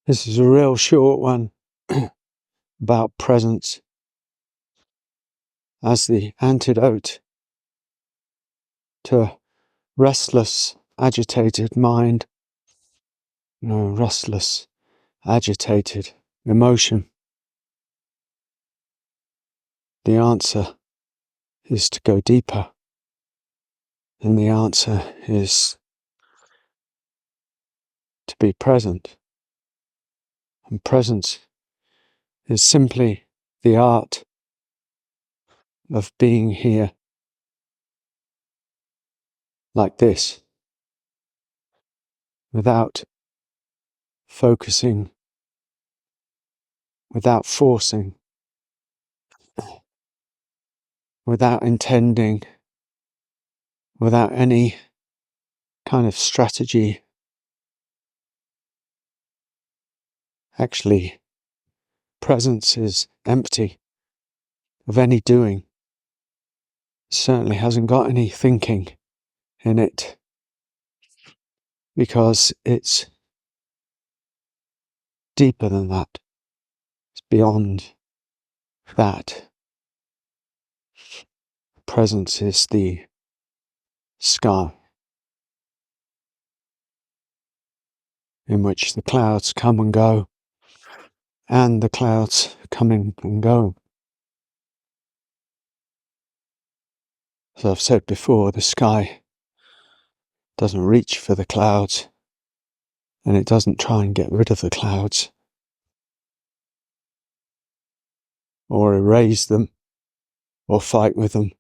This is a real short one about presence as the antidote to a restless, agitated mind. No, restless, agitated emotion. The answer is to go deeper. And the answer is to be present. And presence is simply the art of being here like this, without focusing, without forcing, without intending, without any kind of strategy. Actually, presence is empty of any doing. It certainly hasn't got any thinking in it, because it's deeper than that. It's beyond that. Presence is the sky in which the clouds come and go, and the clouds coming and go. As I've said before, the sky doesn't reach for the clouds, and it doesn't try and get rid of the clouds, or erase them, or fight with them.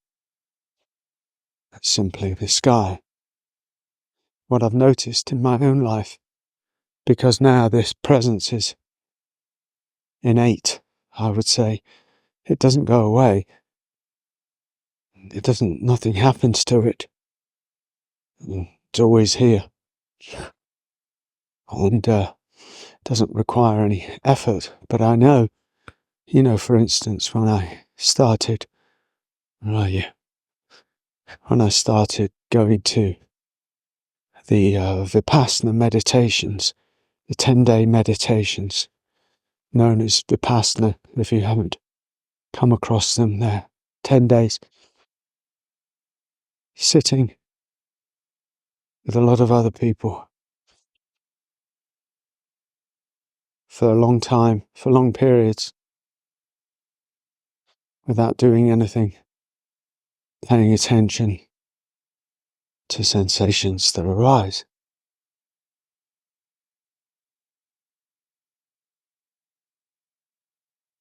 It's simply the sky. What I've noticed in my own life, because now this presence is innate, I would say, it doesn't go away. Nothing happens to it. It's always here. And doesn't require any effort. But I know, for instance, when I started going to the Vipassana meditations, the 10-day meditations, known as Vipassana, if you haven't come across them, they're 10 days sitting with a lot of other people for a long time, for long periods, without doing anything, paying attention to sensations that arise.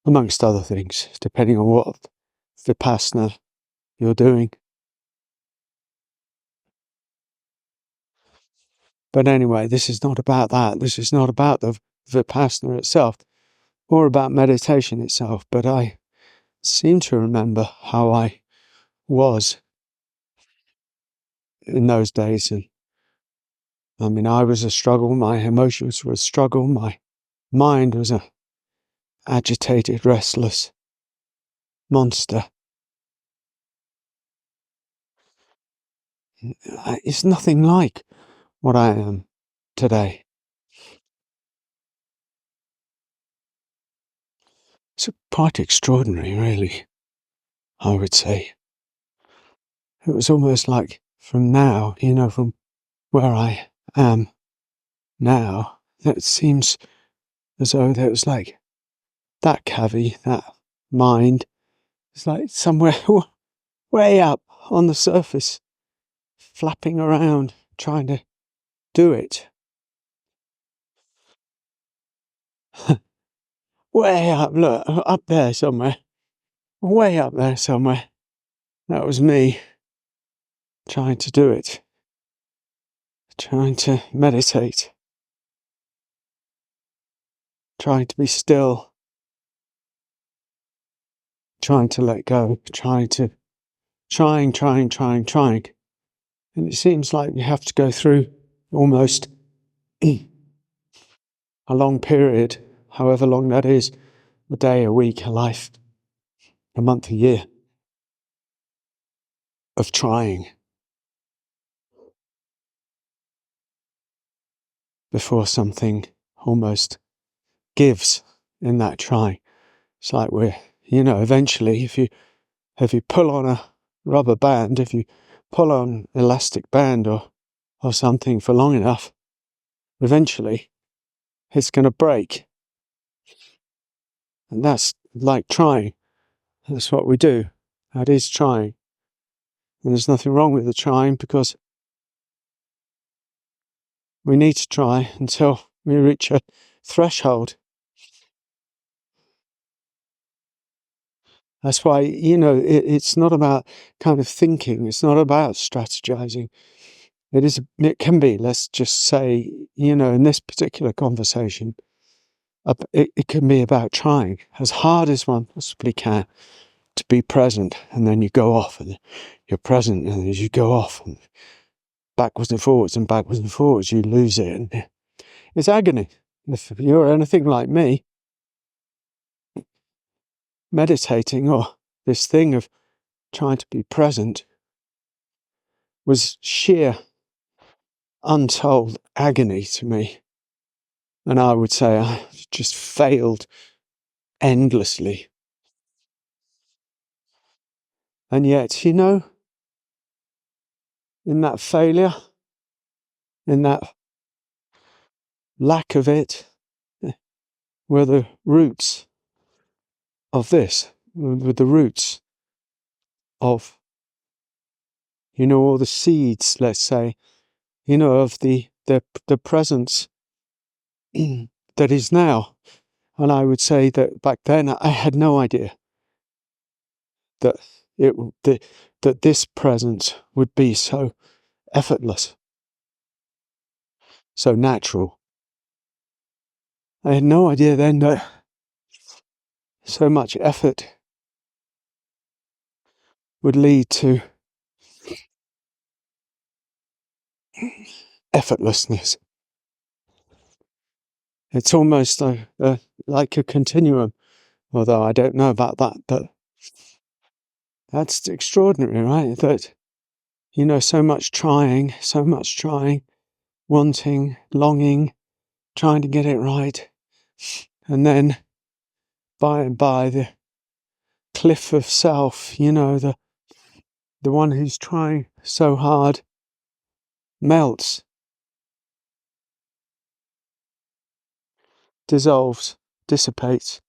Amongst other things, depending on what Vipassana you're doing. But anyway, this is not about that. This is not about the Vipassana itself, or about meditation itself. But I seem to remember how I was in those days. And I was a struggle. My emotions were a struggle. My mind was a agitated, restless monster. It's nothing like what I am today. It's quite extraordinary, really, I would say. It was almost like from now, from where I am now, it seems as though there was like that Kavi, that mind, it's like somewhere way up on the surface, flapping around, trying to do it. Way up, look, up there somewhere. Way up there somewhere. That was me, trying to do it. Trying to meditate. Trying to be still. Trying to let go. Trying. And it seems like you have to go through almost a long period, however long that is, a day, a week, a life, a month, a year, of trying before something almost gives in that trying. It's like eventually if you pull on a rubber band, if you pull on elastic band or something for long enough, eventually it's going to break. And that's like trying. That's what we do. That is trying. And there's nothing wrong with the trying, because we need to try until we reach a threshold. That's why, it's not about kind of thinking. It's not about strategizing. It can be, let's just say, in this particular conversation, it can be about trying as hard as one possibly can to be present. And then you go off and you're present, and as you go off and backwards and forwards, you lose it. And it's agony. If you're anything like me, meditating, or this thing of trying to be present, was sheer, untold agony to me. And I would say I just failed endlessly. And yet, in that failure, in that lack of it, were the roots of this, with the roots of, all the seeds, let's say, of the presence that is now. And I would say that back then I had no idea that that this presence would be so effortless, so natural. I had no idea then that so much effort would lead to effortlessness. It's almost like a continuum, although I don't know about that, but that's extraordinary, right? That, so much trying, wanting, longing, trying to get it right. And then by and by, the cliff of self, the one who's trying so hard, melts, dissolves, dissipates,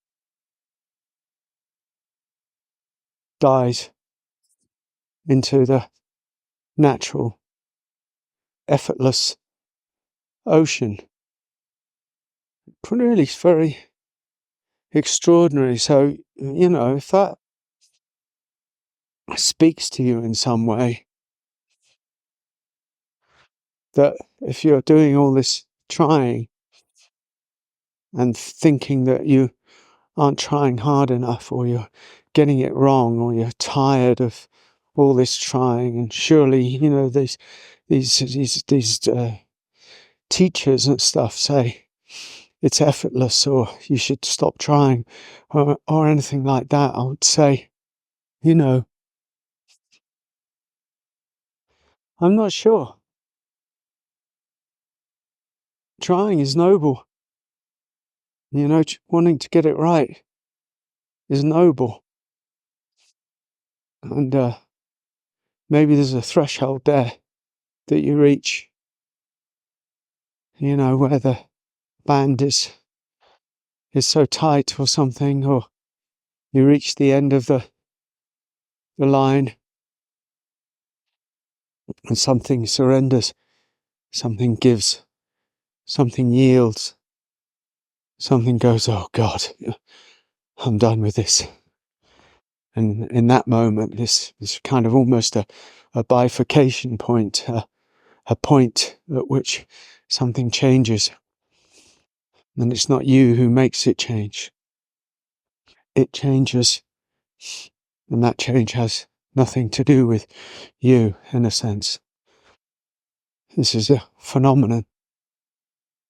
dies into the natural, effortless ocean. Really very extraordinary. So, if that speaks to you in some way, that if you're doing all this trying and thinking that you aren't trying hard enough, or you're getting it wrong, or you're tired of all this trying, and surely, these teachers and stuff say it's effortless, or you should stop trying, or anything like that, I would say, I'm not sure. Trying is noble. Wanting to get it right is noble. And maybe there's a threshold there that you reach, where the band is so tight or something, or you reach the end of the line and something surrenders, something gives, something yields, something goes, oh God, I'm done with this. And in that moment, this kind of almost a bifurcation point, a point at which something changes. And it's not you who makes it change. It changes. And that change has nothing to do with you, in a sense. This is a phenomenon,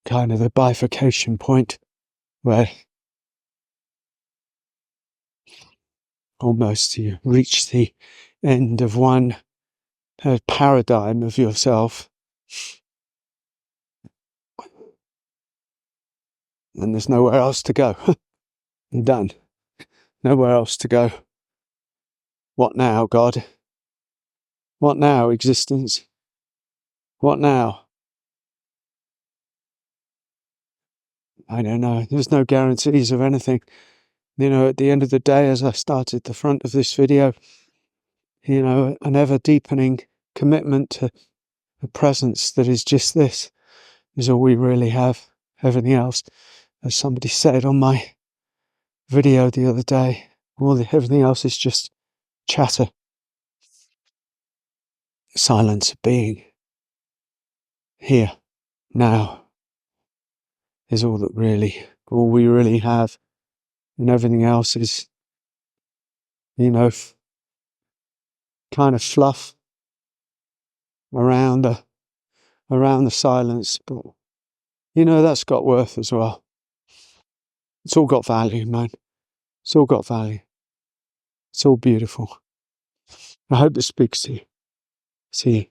kind of a bifurcation point, where almost you reach the end of one paradigm of yourself, and there's nowhere else to go. I'm done. Nowhere else to go. What now, God? What now, existence? What now? I don't know. There's no guarantees of anything. At the end of the day, as I started the front of this video, an ever deepening commitment to a presence that is just this is all we really have. Everything else, as somebody said on my video the other day, everything else is just chatter. Silence of being. Here, now, is all we really have. And everything else is, kind of fluff around the silence. But, that's got worth as well. It's all got value, man. It's all got value. It's all beautiful. I hope this speaks to you. See you.